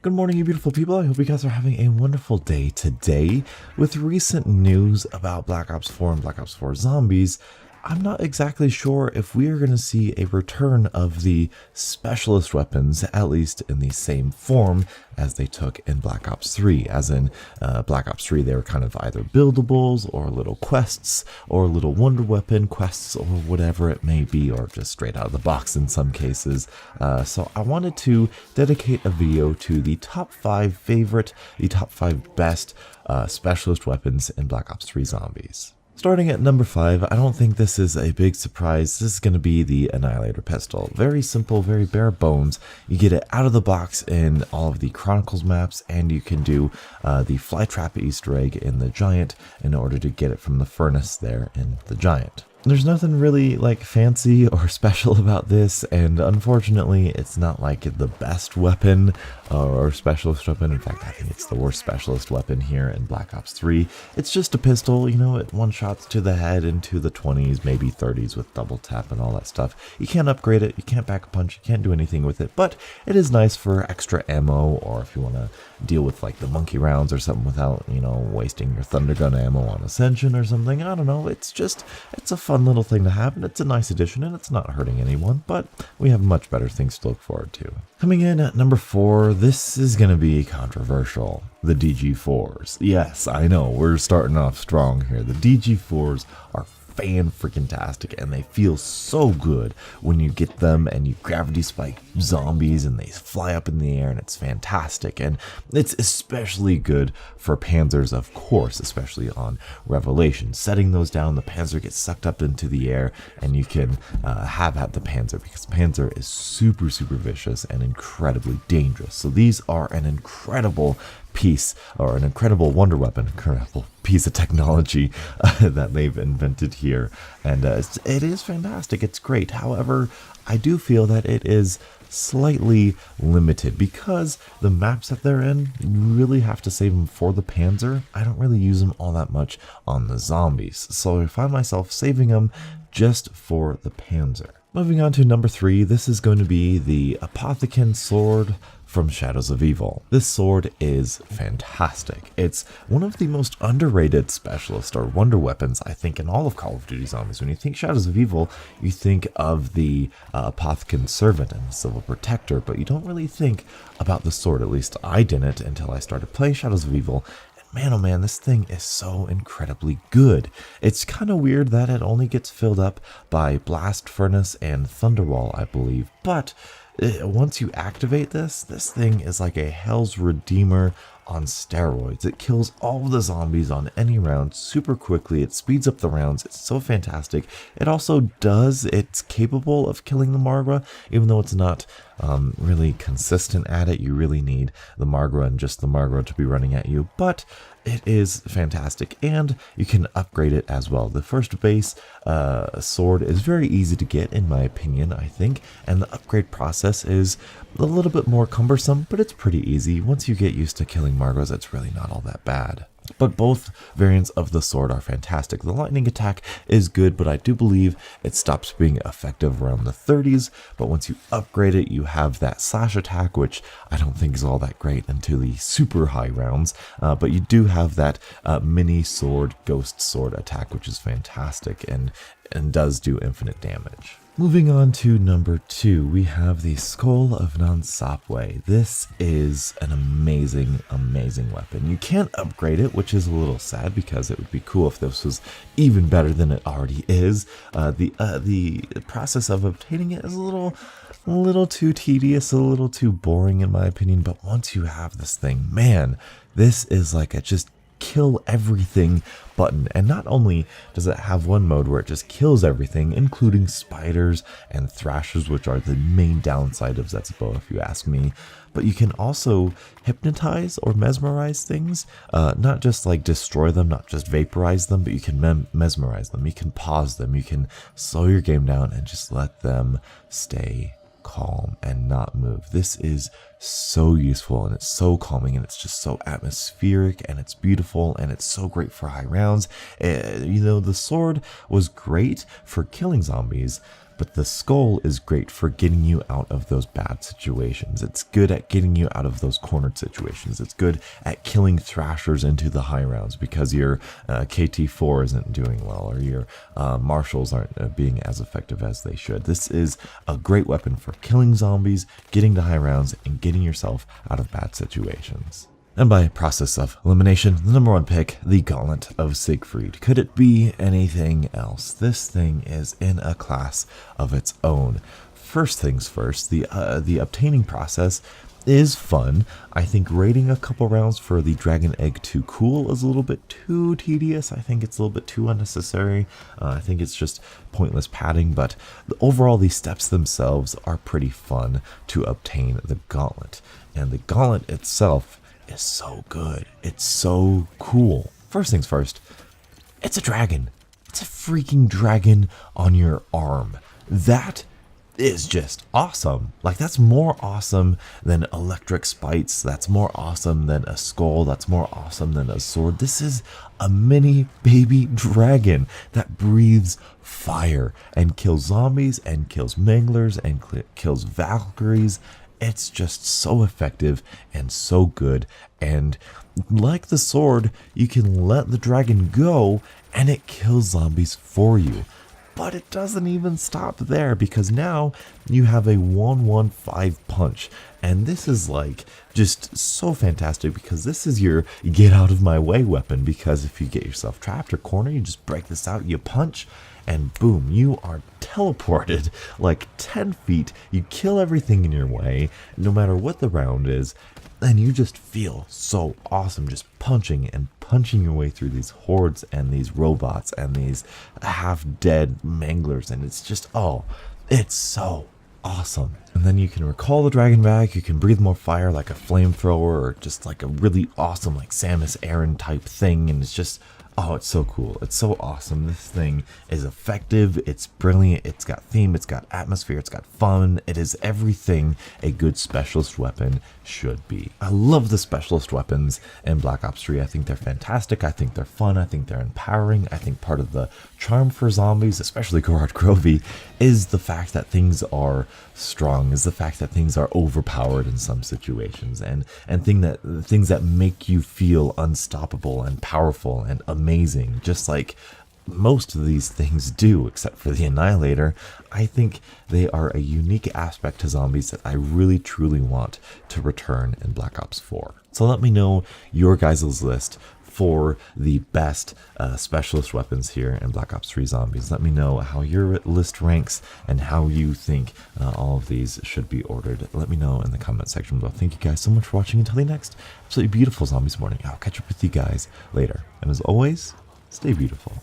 Good morning, you beautiful people. I hope you guys are having a wonderful day today. With recent news about Black Ops 4 and Black Ops 4 Zombies, I'm not exactly sure if we are going to see a return of the specialist weapons, at least in the same form as they took in Black Ops 3. As in Black Ops 3, they were kind of either buildables or little quests or little wonder weapon quests or whatever it may be, or just straight out of the box in some cases. So I wanted to dedicate a video to the top 5 favorite, the top 5 best specialist weapons in Black Ops 3 Zombies. Starting at number 5, I don't think this is a big surprise. This is going to be the Annihilator pistol. Very simple, very bare bones. You get it out of the box in all of the Chronicles maps, and you can do the Flytrap Easter egg in the Giant in order to get it from the furnace there in the Giant. There's nothing really like fancy or special about this, and unfortunately it's not like the best weapon or specialist weapon. In fact, I think it's the worst specialist weapon here in Black Ops 3. It's just a pistol, you know, it one-shots to the head into the 20s, maybe 30s with double tap and all that stuff. You can't upgrade it, you can't back a punch, you can't do anything with it, but it is nice for extra ammo, or if you want to deal with like the monkey rounds or something without, you know, wasting your thunder gun ammo on Ascension or something. I don't know, it's a fun little thing to have, and it's a nice addition, and it's not hurting anyone, but we have much better things to look forward to. Coming in at number 4, this is going to be controversial. The DG4s. Yes, I know, we're starting off strong here. The DG4s are fan-freaking-tastic, and they feel so good when you get them and you gravity spike zombies and they fly up in the air, and it's fantastic. And it's especially good for Panzers, of course, especially on Revelation. Setting those down, the Panzer gets sucked up into the air, and you can have at the Panzer, because Panzer is super vicious and incredibly dangerous. So these are an incredible piece, or an incredible wonder weapon, incredible piece of technology that they've invented here, and it is fantastic. It's great. However, I do feel that it is slightly limited because the maps that they're in, you really have to save them for the Panzer. I don't really use them all that much on the zombies, so I find myself saving them just for the Panzer. Moving on to number 3, this is going to be the Apothicon Sword from Shadows of Evil. This sword is fantastic. It's one of the most underrated specialist or wonder weapons, I think, in all of Call of Duty Zombies. When you think Shadows of Evil, you think of the Apothicon Servant and the Civil Protector, but you don't really think about the sword. At least I didn't until I started playing Shadows of Evil. Man, oh man, this thing is so incredibly good. It's kind of weird that it only gets filled up by Blast Furnace and Thunderwall, I believe, but once you activate this thing is like a Hell's Redeemer on steroids. It kills all of the zombies on any round super quickly. It speeds up the rounds. It's so fantastic. It also it's capable of killing the Margwa, even though it's not really consistent at it. You really need the Margwa and just the Margwa to be running at you, but it is fantastic, and you can upgrade it as well. The first base sword is very easy to get, in my opinion, I think, and the upgrade process is a little bit more cumbersome, but it's pretty easy. Once you get used to killing Margwas, it's really not all that bad. But both variants of the sword are fantastic. The lightning attack is good, but I do believe it stops being effective around the 30s. But once you upgrade it, you have that slash attack, which I don't think is all that great until the super high rounds. But you do have that mini sword, ghost sword attack, which is fantastic and does do infinite damage. Moving on to number 2, we have the Skull of Nansapwe. This is an amazing weapon. You can't upgrade it, which is a little sad because it would be cool if this was even better than it already is. The process of obtaining it is a little too tedious, a little too boring in my opinion, but once you have this thing, man, this is like a just kill everything button. And not only does it have one mode where it just kills everything, including spiders and thrashers, which are the main downside of Zetsubou if you ask me, but you can also hypnotize or mesmerize things, not just like destroy them, not just vaporize them, but you can mesmerize them, you can pause them, you can slow your game down and just let them stay calm and not move. This is so useful, and it's so calming, and it's just so atmospheric, and it's beautiful, and it's so great for high rounds. You know, the sword was great for killing zombies, but the skull is great for getting you out of those bad situations. It's good at getting you out of those cornered situations. It's good at killing thrashers into the high rounds because your KT4 isn't doing well, or your marshals aren't being as effective as they should. This is a great weapon for killing zombies, getting to high rounds, and getting yourself out of bad situations. And by process of elimination, the number one pick, the Gauntlet of Siegfried. Could it be anything else? This thing is in a class of its own. First things first, the obtaining process is fun. I think raiding a couple rounds for the Dragon Egg to cool is a little bit too tedious. I think it's a little bit too unnecessary. I think it's just pointless padding, but overall the steps themselves are pretty fun to obtain the Gauntlet. And the Gauntlet itself is so good. It's so cool. First things first, it's a dragon. It's a freaking dragon on your arm. That is just awesome. Like, that's more awesome than electric spites. That's more awesome than a skull. That's more awesome than a sword. This is a mini baby dragon that breathes fire and kills zombies and kills manglers and kills Valkyries. It's just so effective and so good, and like the sword, you can let the dragon go and it kills zombies for you. But it doesn't even stop there, because now you have a 1-1-5 punch, and this is like just so fantastic because this is your get out of my way weapon. Because if you get yourself trapped or cornered, you just break this out, you punch, and boom, you are teleported like 10 feet. You kill everything in your way, no matter what the round is, and you just feel so awesome just punching and punching your way through these hordes and these robots and these half-dead manglers, and it's just, oh, it's so awesome. And then you can recall the dragon back, you can breathe more fire like a flamethrower, or just like a really awesome like Samus Aran type thing, and it's just, oh, it's so cool. It's so awesome. This thing is effective. It's brilliant. It's got theme. It's got atmosphere. It's got fun. It is everything a good specialist weapon should be. I love the specialist weapons in Black Ops 3. I think they're fantastic. I think they're fun. I think they're empowering. I think part of the charm for zombies, especially Gorod Grovey, is the fact that things are strong, is the fact that things are overpowered in some situations, and things that make you feel unstoppable and powerful and amazing, just like most of these things do, except for the Annihilator. I think they are a unique aspect to zombies that I really truly want to return in Black Ops 4. So let me know your guys' list for the best specialist weapons here in Black Ops 3 Zombies. Let me know how your list ranks and how you think all of these should be ordered. Let me know in the comment section below. Thank you guys so much for watching. Until the next absolutely beautiful Zombies morning, I'll catch up with you guys later. And as always, stay beautiful.